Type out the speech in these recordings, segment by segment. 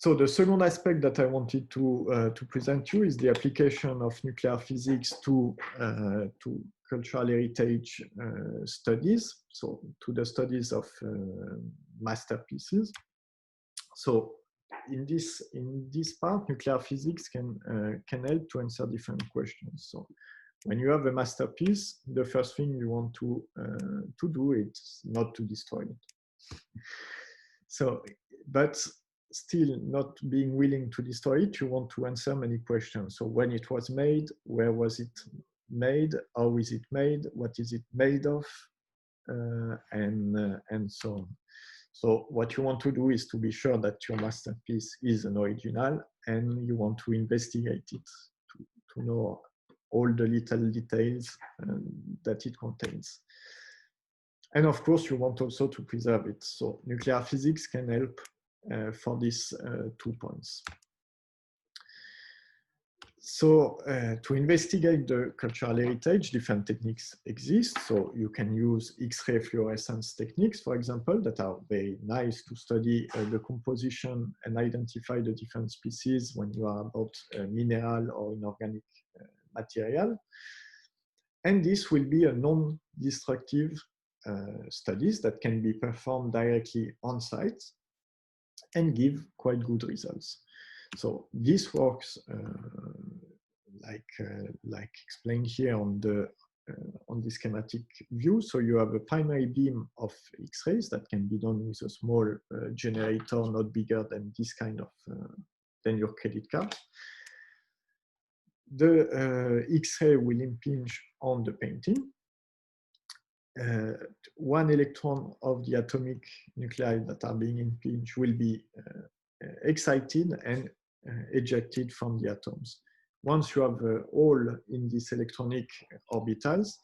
So the second aspect that I wanted to present you is the application of nuclear physics to cultural heritage studies, so to the studies of masterpieces. So in this part, nuclear physics can help to answer different questions. So when you have a masterpiece, the first thing you want to do is not to destroy it. So, but still not being willing to destroy it, you want to answer many questions. So when it was made, where was it made, how is it made, what is it made of, and so on. So what you want to do is to be sure that your masterpiece is an original, and you want to investigate it to know all the little details that it contains. And of course, you want also to preserve it. So nuclear physics can help for these 2 points. So to investigate the cultural heritage, different techniques exist. So you can use X-ray fluorescence techniques, for example, that are very nice to study the composition and identify the different species when you are about mineral or inorganic material. And this will be a non-destructive studies that can be performed directly on site and give quite good results. So this works like explained here on the schematic view. So you have a primary beam of X-rays that can be done with a small generator, not bigger than this kind of than your credit card. The X-ray will impinge on the painting. One electron of the atomic nuclei that are being impinged will be excited and ejected from the atoms. Once you have a hole in these electronic orbitals,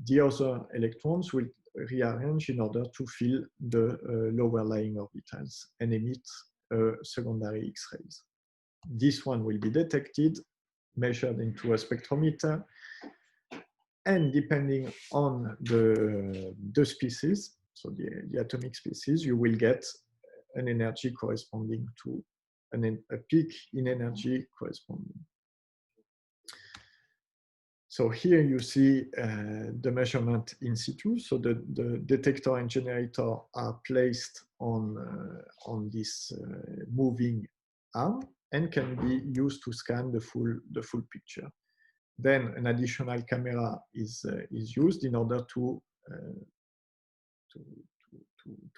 the other electrons will rearrange in order to fill the lower lying orbitals and emit secondary X-rays. This one will be detected, measured into a spectrometer, and depending on the species, so the atomic species, you will get an energy corresponding to a peak in energy corresponding. So here you see the measurement in situ. So the detector and generator are placed on this moving arm and can be used to scan the full picture. Then an additional camera is used in order to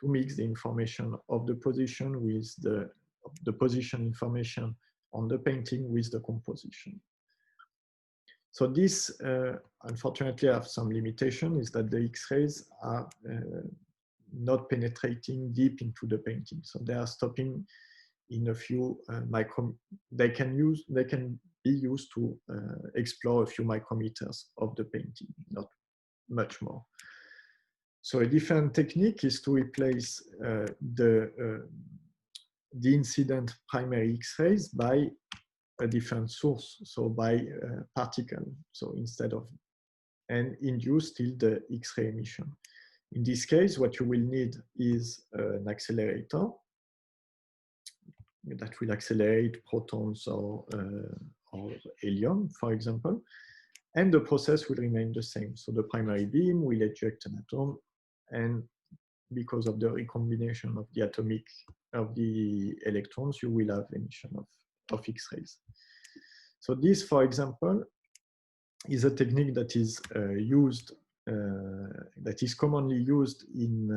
mix the information of the position with the position information on the painting with the composition. So this, unfortunately, have some limitation, is that the X-rays are not penetrating deep into the painting. So they are stopping in a few they can be used to explore a few micrometers of the painting, not much more. So a different technique is to replace the incident primary X-rays by a different source, so by particle. So instead of, and induce still the X-ray emission. In this case, what you will need is an accelerator that will accelerate protons or helium, for example, and the process will remain the same. So the primary beam will eject an atom, and because of the recombination of the electrons, you will have emission of X-rays. So this, for example, is a technique that is that is commonly used in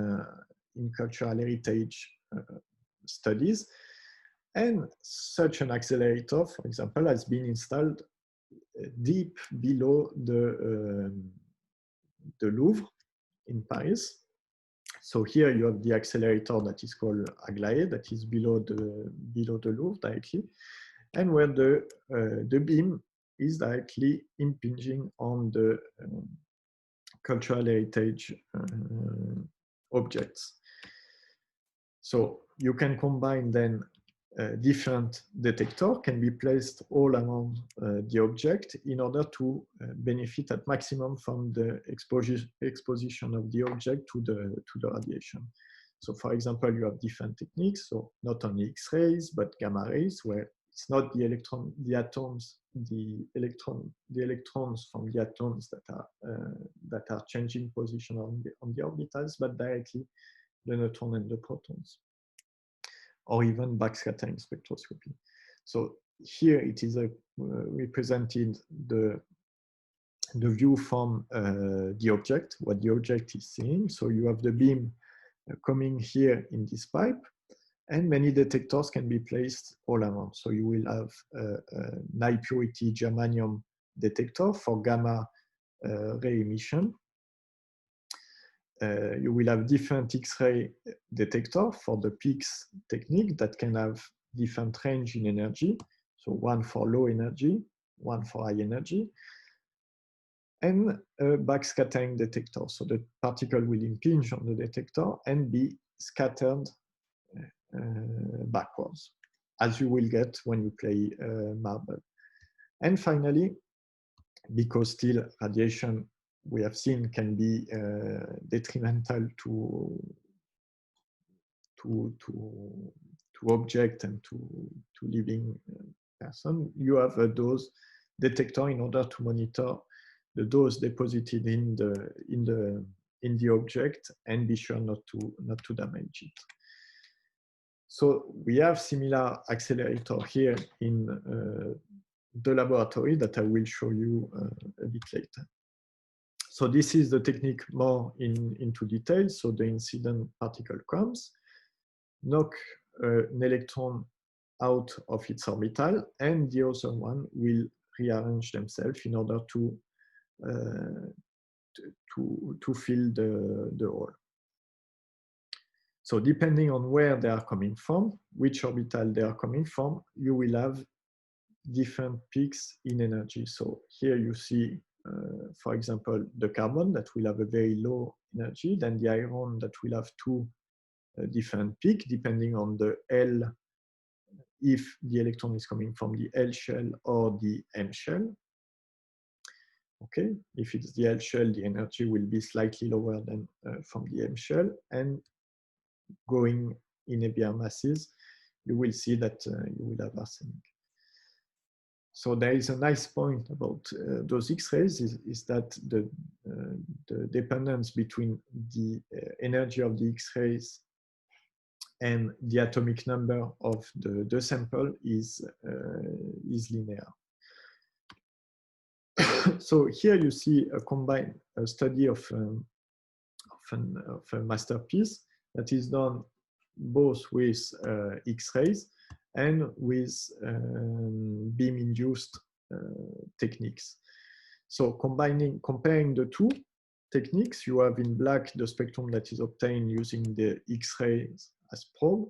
cultural heritage studies. And such an accelerator, for example, has been installed deep below the Louvre in Paris. So here you have the accelerator that is called Aglaé, that is below the Louvre directly, and where the beam is directly impinging on the cultural heritage objects. So you can combine then different detectors can be placed all around the object in order to benefit at maximum from the exposition of the object to the radiation. So for example, you have different techniques, so not only X-rays, but gamma rays, where it's not the electrons from the atoms that are changing position on the orbitals, but directly the neutron and the protons, or even backscattering spectroscopy. So here it is represented the view from the object, what the object is seeing. So you have the beam coming here in this pipe, and many detectors can be placed all around. So you will have an high purity germanium detector for gamma ray emission. You will have different X-ray detector for the PIX technique that can have different range in energy. So one for low energy, one for high energy, and a backscattering detector. So the particle will impinge on the detector and be scattered backwards, as you will get when you play marble. And finally, because still radiation, we have seen, can be detrimental to object and to living person, you have a dose detector in order to monitor the dose deposited in the object and be sure not to damage it. So we have similar accelerator here in the laboratory that I will show you a bit later. So this is the technique more into detail. So the incident particle comes, knock an electron out of its orbital, and the other one will rearrange themselves in order to fill the hole. So depending on where they are coming from, which orbital they are coming from, you will have different peaks in energy. So here you see, for example, the carbon that will have a very low energy, then the iron that will have two different peaks depending on the L, if the electron is coming from the L shell or the M shell. Okay, if it's the L shell, the energy will be slightly lower than from the M shell, and going in heavier masses, you will see that you will have arsenic. So there is a nice point about those X-rays is that the dependence between the energy of the X-rays and the atomic number of the sample is linear. So here you see a combined study of a masterpiece that is done both with X-rays and with beam-induced techniques. So comparing the two techniques, you have in black the spectrum that is obtained using the X-rays as probe,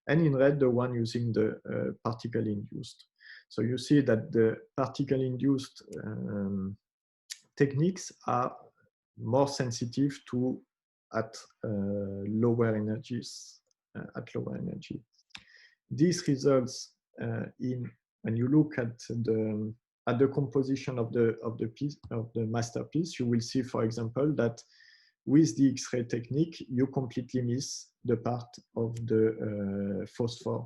and in red the one using the particle-induced. So you see that the particle-induced techniques are more sensitive to at lower energies. This results in, when you look at the composition of the masterpiece, you will see, for example, that with the X-ray technique, you completely miss the part of the phosphor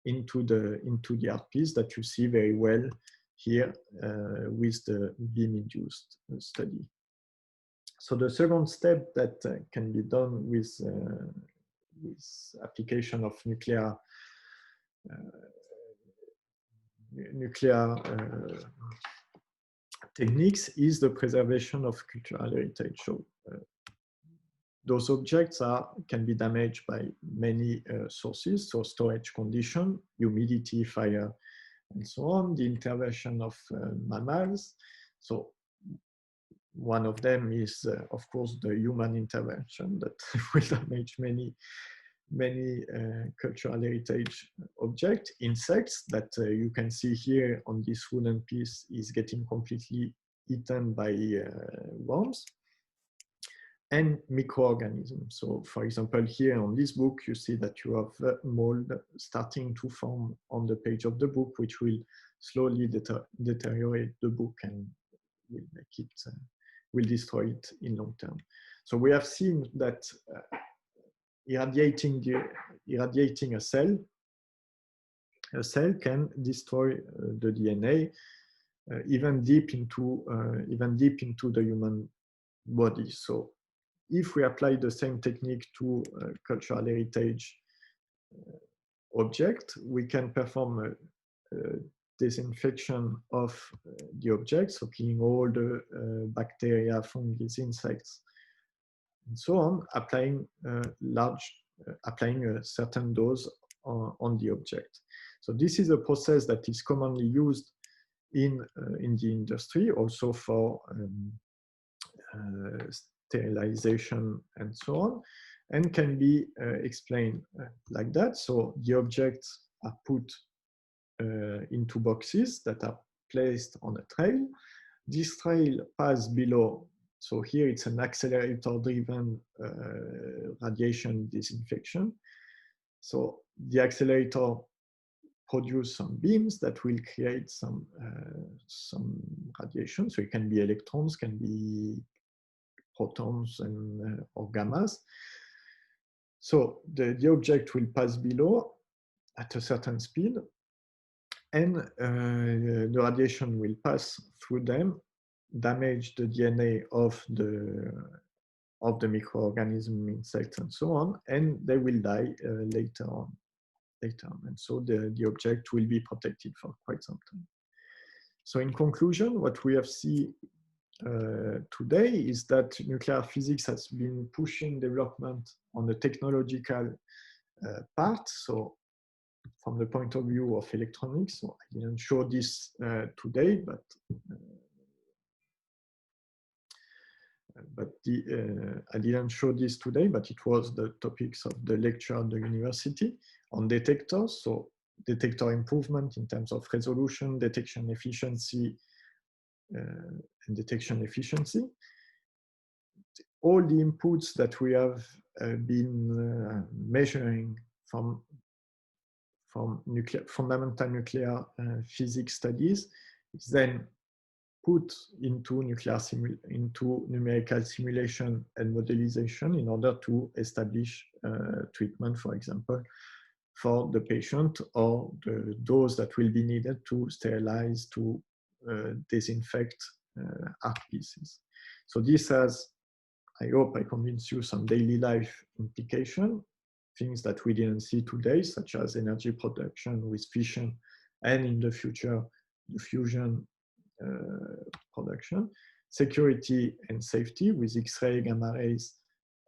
into the art piece that you see very well here with the beam-induced study. So the second step that can be done with application of nuclear techniques is the preservation of cultural heritage. So those objects can be damaged by many sources, so storage condition, humidity, fire, and so on, the intervention of mammals. So one of them is, of course, the human intervention that will damage many cultural heritage objects. Insects that you can see here on this wooden piece is getting completely eaten by worms, and microorganisms. So for example, here on this book, you see that you have mold starting to form on the page of the book, which will slowly deteriorate the book and will make it, will destroy it in long term. So we have seen that irradiating a cell can destroy the DNA even deep into the human body. So if we apply the same technique to cultural heritage object, we can perform a disinfection of the object, so killing all the bacteria, fungi, insects, and so on, applying a certain dose on the object. So this is a process that is commonly used in the industry, also for sterilization and so on, and can be explained like that. So the objects are put into boxes that are placed on a trail. This trail passes below. So here it's an accelerator-driven radiation disinfection. So the accelerator produce some beams that will create some radiation. So it can be electrons, can be protons, and or gammas. So the object will pass below at a certain speed, and the radiation will pass through them, damage the DNA of the microorganism, insects, and so on, and they will die later on. And so the object will be protected for quite some time. So in conclusion, what we have seen today is that nuclear physics has been pushing development on the technological part. So from the point of view of electronics, so I didn't show this today, but I didn't show this today, but it was the topics of the lecture at the university on detectors. So detector improvement in terms of resolution, detection efficiency, and detection efficiency. All the inputs that we have been measuring from fundamental nuclear physics studies is then put into numerical simulation and modelization in order to establish treatment, for example, for the patient, or the dose that will be needed to sterilize, to disinfect art pieces. So this has, I hope I convince you, some daily life implication, things that we didn't see today, such as energy production with fission, and in the future, the fusion production, security and safety with X-ray, gamma rays,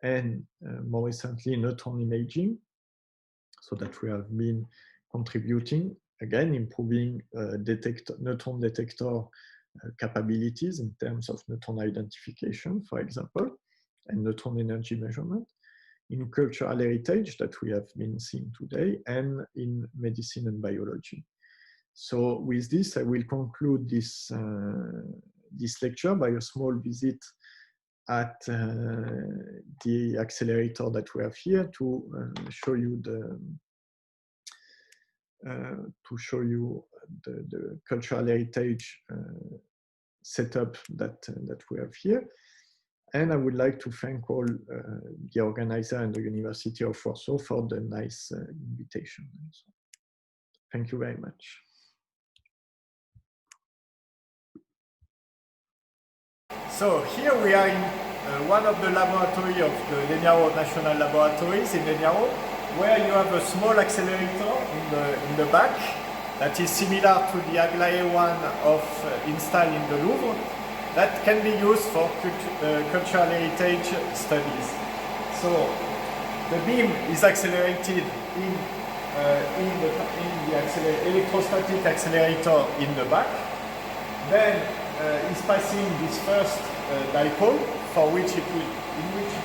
and more recently, neutron imaging, so that we have been contributing, again, improving neutron detector capabilities in terms of neutron identification, for example, and neutron energy measurement, in cultural heritage that we have been seeing today, and in medicine and biology. So with this, I will conclude this, this lecture by a small visit at the accelerator that we have here to show you the cultural heritage setup that we have here. And I would like to thank all the organizer and the University of Warsaw for the nice invitation. So, thank you very much. So here we are in one of the laboratories of the Legnaro National Laboratories in Legnaro, where you have a small accelerator in the back that is similar to the Aglaé one installed in the Louvre, that can be used for cultural heritage studies. So the beam is accelerated in the electrostatic accelerator in the back. Then is passing this first dipole, for which it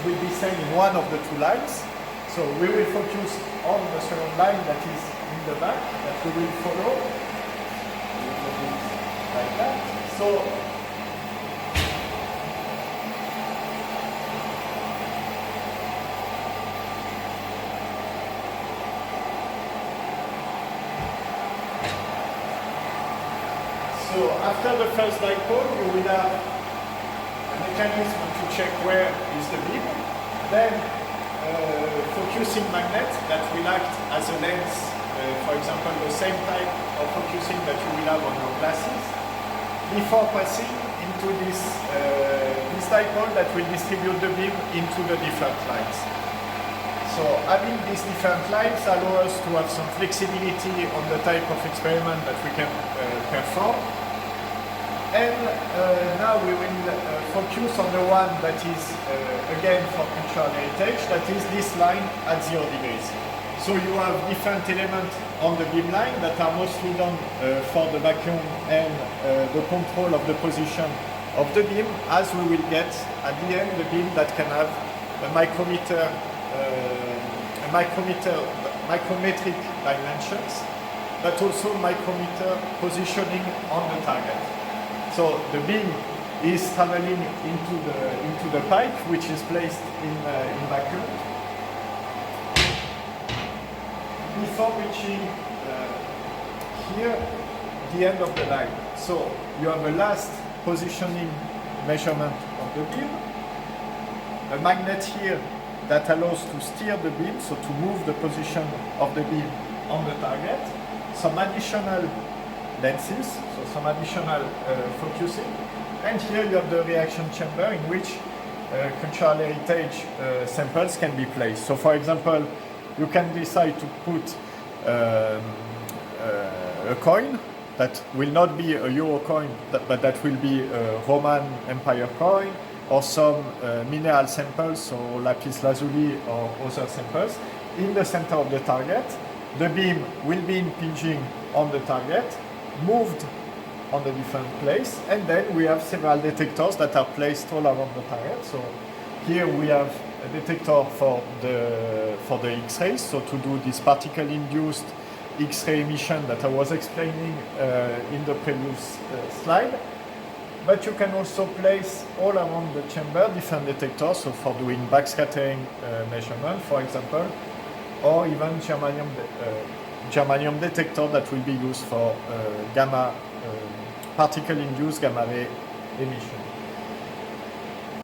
will be sent in one of the two lines. So we will focus on the second line that is in the back, that we will follow. Like that. So after the first dipole, you will have a mechanism to check where is the beam. Then focusing magnet that will act as a lens, for example, the same type of focusing that you will have on your glasses, before passing into this dipole that will distribute the beam into the different lines. So having these different lines allows us to have some flexibility on the type of experiment that we can perform. And now we will focus on the one that is, again, for control heritage, that is this line at 0 degrees. So you have different elements on the beam line that are mostly done for the vacuum and the control of the position of the beam, as we will get at the end the beam that can have a micrometric dimensions, but also micrometer positioning on the target. So the beam is traveling into the pipe, which is placed in vacuum, before reaching here the end of the line. So you have a last positioning measurement of the beam, a magnet here that allows to steer the beam, so to move the position of the beam on the target, some additional lenses, so some additional focusing, and here you have the reaction chamber in which cultural heritage samples can be placed. So for example, you can decide to put a coin that will not be a euro coin, but that will be a Roman Empire coin, or some mineral samples, so lapis lazuli or other samples, in the center of the target. The beam will be impinging on the target, moved on the different place, and then we have several detectors that are placed all around the target. So here we have a detector for the X-rays, so to do this particle-induced X-ray emission that I was explaining in the previous slide. But you can also place all around the chamber different detectors, so for doing backscattering measurement, for example, or even germanium detector that will be used for particle-induced gamma ray emission.